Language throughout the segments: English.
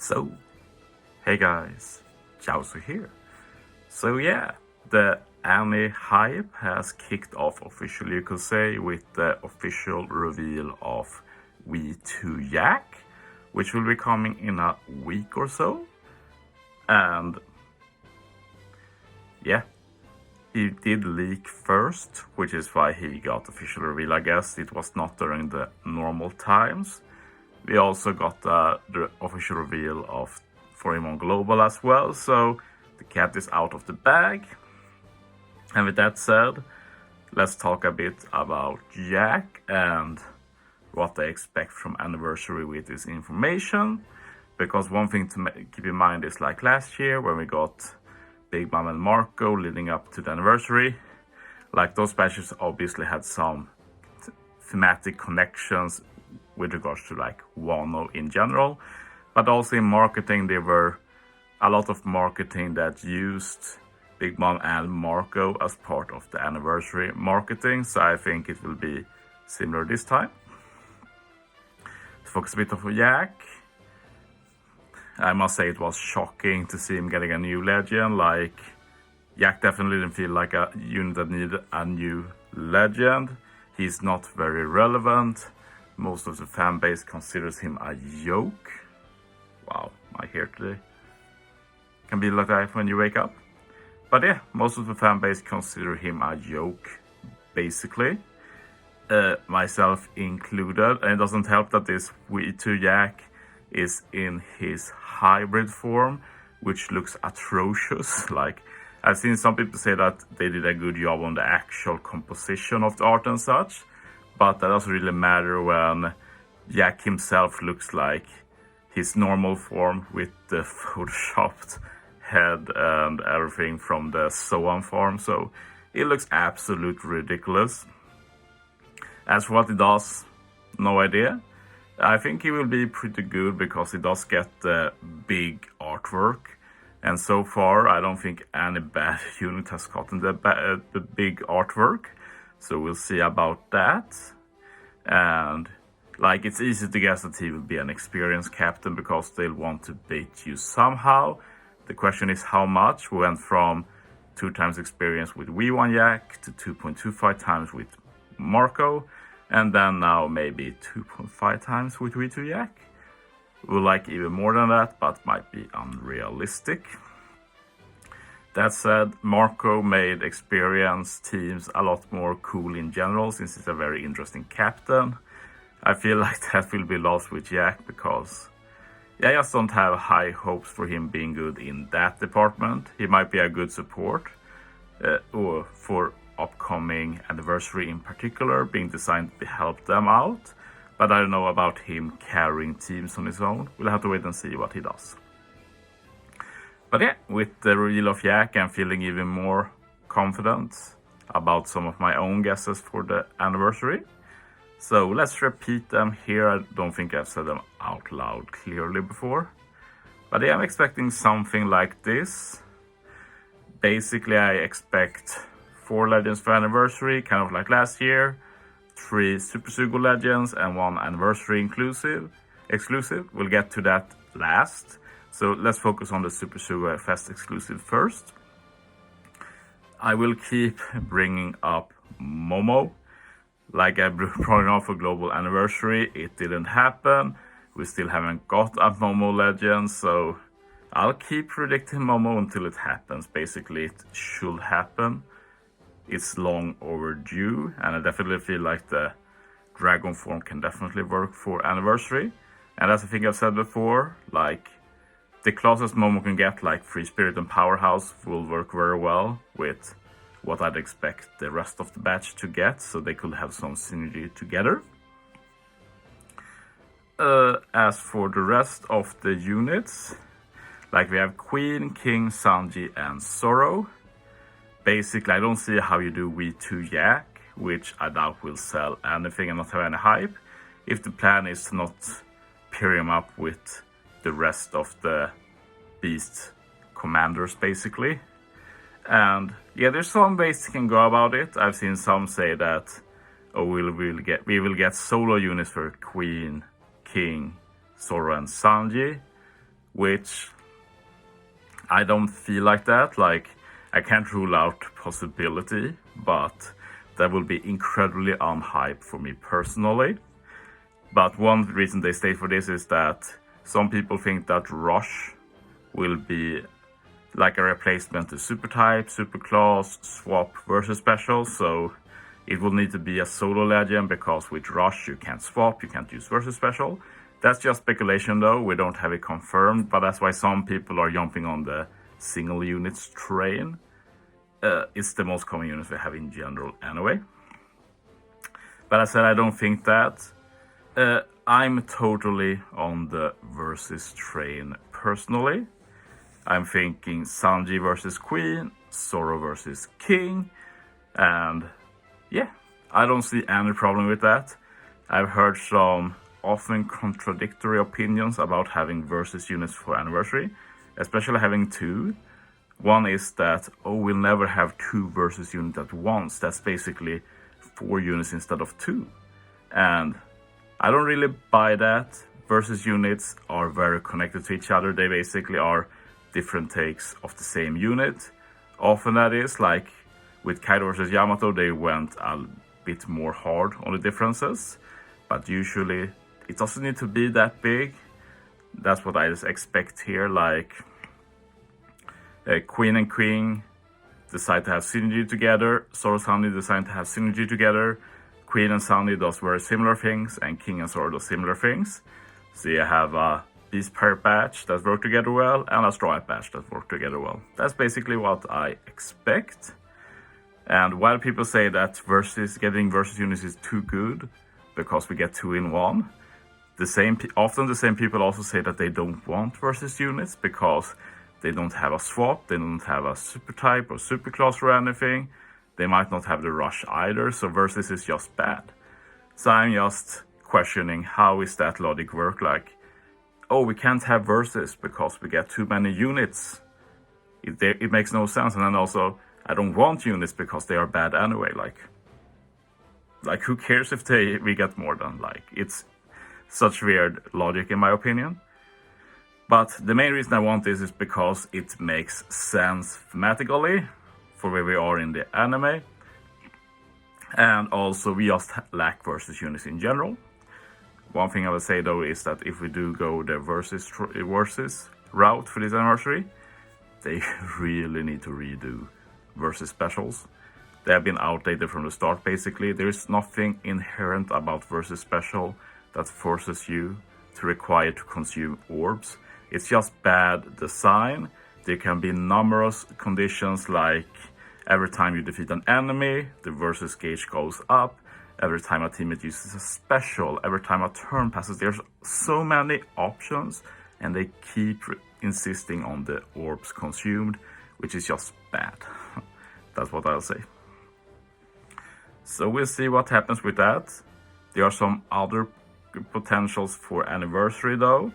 So, hey guys, Chauzu here. So yeah, the Annie hype has kicked off officially, you could say, with the official reveal of V2 Yak, which will be coming in a week or so. And yeah, he did leak first, which is why he got official reveal. I guess it was not during the normal times. We also got the official reveal for him on global as well, so the cat is out of the bag. And with that said, let's talk a bit about Jack and what they expect from Anniversary with this information. Because one thing to keep in mind is like last year when we got Big Mom and Marco leading up to the Anniversary, like those patches obviously had some thematic connections with regards to like Wano in general, but also in marketing there were a lot of marketing that used Big Mom and Marco as part of the Anniversary marketing, so I think it will be similar this time. To focus a bit on Yak, I must say it was shocking to see him getting a new legend. Like, Yak definitely didn't feel like a unit that needed a new legend. He's not very relevant. Most of the fan base considers him a joke. Wow, my hair today can be like that when you wake up. But yeah, most of the fan base consider him a joke, basically. Myself included. And it doesn't help that this V2 Yak is in his hybrid form, which looks atrocious. Like, I've seen some people say that they did a good job on the actual composition of the art and such, but that doesn't really matter when Yak himself looks like his normal form with the photoshopped head and everything from the Soan farm, so it looks absolutely ridiculous. As for what he does, no idea. I think he will be pretty good because he does get the big artwork, and so far I don't think any bad unit has gotten the big artwork, so we'll see about that. And like, it's easy to guess that he will be an experienced captain because they'll want to bait you somehow. The question is how much. We went from 2 times experience with V1 Yak to 2.25 times with Marco, and then now maybe 2.5 times with V2 Yak. We'll like even more than that, but might be unrealistic. That said, Marco made experienced teams a lot more cool in general, since he's a very interesting captain. I feel like that will be lost with Yak because I just don't have high hopes for him being good in that department. He might be a good support, or for upcoming Anniversary in particular, being designed to help them out. But I don't know about him carrying teams on his own. We'll have to wait and see what he does. But yeah, with the reveal of Yak, I'm feeling even more confident about some of my own guesses for the Anniversary. So let's repeat them here. I don't think I've said them out loud clearly before. But yeah, I'm expecting something like this. Basically, I expect 4 legends for Anniversary, kind of like last year. 3 Super Sugo legends and 1 Anniversary exclusive. We'll get to that last. So let's focus on the Super Sugo Fest exclusive first. I will keep bringing up Momo. Like I brought it on for Global Anniversary, it didn't happen. We still haven't got a Momo legend, so I'll keep predicting Momo until it happens. Basically, it should happen. It's long overdue, and I definitely feel like the dragon form can definitely work for Anniversary. And as I think I've said before, like, the closest Momo can get, like Free Spirit and Powerhouse, will work very well with what I'd expect the rest of the batch to get, so they could have some synergy together. As for the rest of the units, like we have Queen, King, Sanji, and Zoro. Basically, I don't see how you do V2 Yak, which I doubt will sell anything and not have any hype, if the plan is to not pair him up with the rest of the Beast commanders, basically. And yeah, there's some ways you can go about it. I've seen some say that, oh, we will get solo units for Queen, King, Zoro, and Sanji, which I don't feel like that. Like, I can't rule out possibility, but that will be incredibly unhyped for me personally. But one reason they state for this is that some people think that Rush will be like a replacement to Super Type, Super Class, Swap versus Special. So it will need to be a solo legend, because with Rush you can't swap, you can't use versus Special. That's just speculation though, we don't have it confirmed, but that's why some people are jumping on the single units train. It's the most common unit we have in general anyway. But I said I don't think that. I'm totally on the versus train personally. I'm thinking Sanji versus Queen, Zoro versus King, and yeah, I don't see any problem with that. I've heard some often contradictory opinions about having versus units for Anniversary, especially having two. One is that, oh, we'll never have two versus units at once. That's basically 4 units instead of 2. And I don't really buy that. Versus units are very connected to each other. They basically are different takes of the same unit. Often that is, like with Kaido versus Yamato, they went a bit more hard on the differences. But usually it doesn't need to be that big. That's what I just expect here. Like Queen and King decide to have synergy together. Zoro and Sunny decide to have synergy together. Queen and Sunny does very similar things, and King and Zoro do similar things. So you have a Beast Pirate batch that work together well, and a Stripe batch that work together well. That's basically what I expect. And while people say that getting versus units is too good because we get 2 in 1, often the same people also say that they don't want versus units because they don't have a swap, they don't have a super type or super class or anything. They might not have the rush either, so versus is just bad. So I'm just questioning, how is that logic work? Like, oh, we can't have versus because we get too many units. It makes no sense. And then also, I don't want units because they are bad anyway. Like who cares if we get more than, like, it's such weird logic in my opinion. But the main reason I want this is because it makes sense thematically for where we are in the anime. And also we just lack versus units in general. One thing I would say though is that if we do go the versus route for this anniversary, they really need to redo versus specials. They have been outdated from the start basically. There is nothing inherent about versus special that forces you to require to consume orbs. It's just bad design. There can be numerous conditions, like every time you defeat an enemy, the versus gauge goes up. Every time a teammate uses a special, every time a turn passes. There's so many options, and they keep insisting on the orbs consumed, which is just bad. That's what I'll say. So we'll see what happens with that. There are some other potentials for Anniversary though.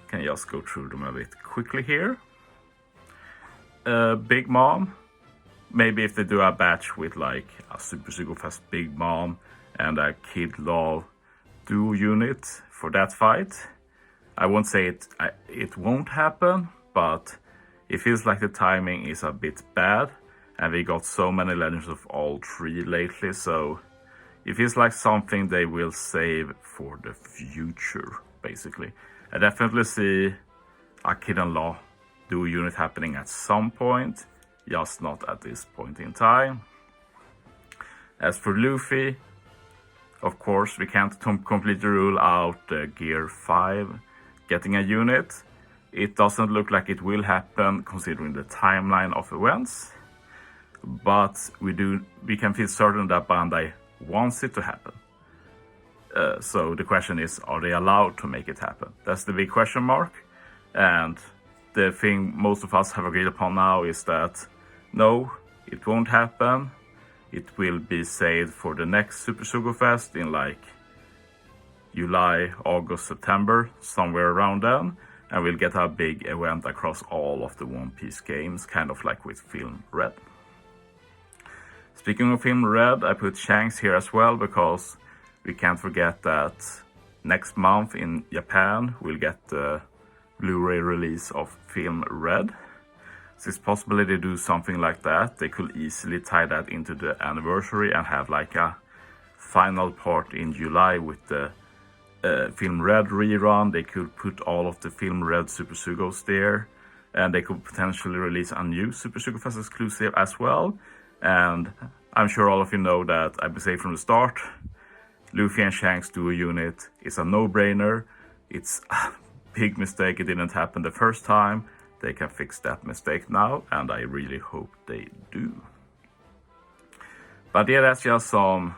Can just go through them a bit quickly here. Big Mom. Maybe if they do a batch with like a Super Sugo Fest Big Mom and a Kid Law duo unit for that fight. I won't say it won't happen, but it feels like the timing is a bit bad, and we got so many legends of all 3 lately, so it feels like something they will save for the future, basically. I definitely see a Kid and Law duo unit happening at some point, just not at this point in time. As for Luffy, of course, we can't completely rule out Gear 5 getting a unit. It doesn't look like it will happen considering the timeline of events, but we can feel certain that Bandai wants it to happen. So the question is, are they allowed to make it happen? That's the big question mark. And the thing most of us have agreed upon now is that no, it won't happen. It will be saved for the next Super Sugo Fest in like July, August, September, somewhere around then. And we'll get a big event across all of the One Piece games, kind of like with Film Red. Speaking of Film Red, I put Shanks here as well because we can't forget that next month in Japan we'll get the Blu-ray release of Film Red. Since possibly they do something like that, they could easily tie that into the anniversary and have like a final part in July with the Film Red rerun. They could put all of the Film Red Super Sugos there, and they could potentially release a new Super Sugo Fest exclusive as well. And I'm sure all of you know that I've been saying from the start, Luffy and Shanks duo unit is a no-brainer. It's a big mistake, it didn't happen the first time. They can fix that mistake now, and I really hope they do. But yeah, that's just some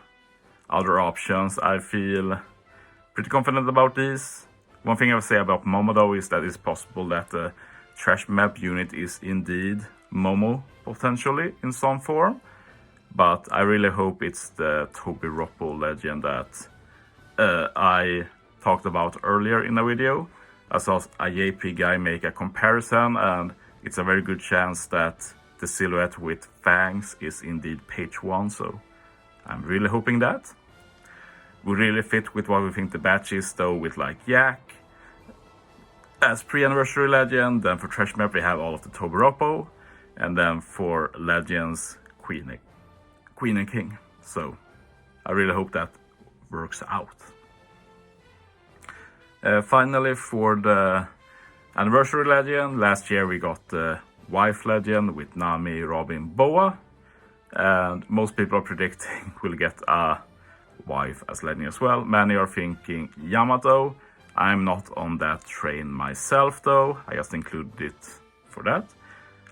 other options. I feel pretty confident about these. One thing I would say about Momo though is that it's possible that the trash map unit is indeed Momo, potentially in some form. But I really hope it's the Toby Roppo legend that I talked about earlier in the video. I saw a JP guy make a comparison, and it's a very good chance that the silhouette with fangs is indeed page 1, so I'm really hoping that. Will really fit with what we think the batch is though, with like Yak as pre-anniversary legend. Then for trash map we have all of the Toby Roppo, and then for legends Queen and King. So I really hope that works out. Finally, for the anniversary legend, last year we got the wife legend with Nami, Robin, Boa, and most people are predicting we'll get a wife as legend as well. Many are thinking Yamato. I'm not on that train myself though, I just included it for that.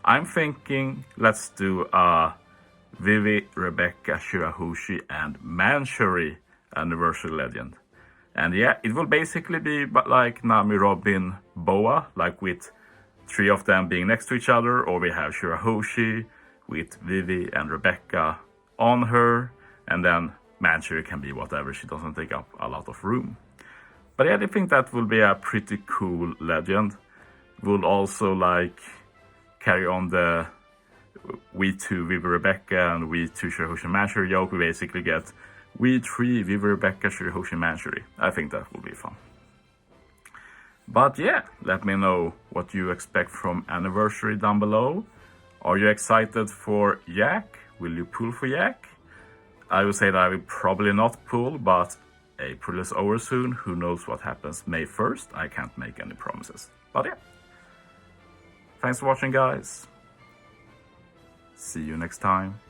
I'm thinking let's do a Vivi, Rebecca, Shirahoshi and Manchuri anniversary legend. And yeah, it will basically be like Nami, Robin, Boa, like with 3 of them being next to each other, or we have Shirahoshi with Vivi and Rebecca on her, and then Manchuri can be whatever, she doesn't take up a lot of room. But yeah, I think that will be a pretty cool legend. We'll also like carry on the we 2 Vivi, Rebecca and we 2 Shirahoshi Manchuri yoke. We basically get we 3 Vivi, Rebecca, Shirahoshi Manchuri. I think that will be fun. But yeah, let me know what you expect from anniversary down below. Are you excited for Yak? Will you pull for Yak? I would say that I will probably not pull, but April is over soon. Who knows what happens May 1st? I can't make any promises. But yeah. Thanks for watching, guys. See you next time.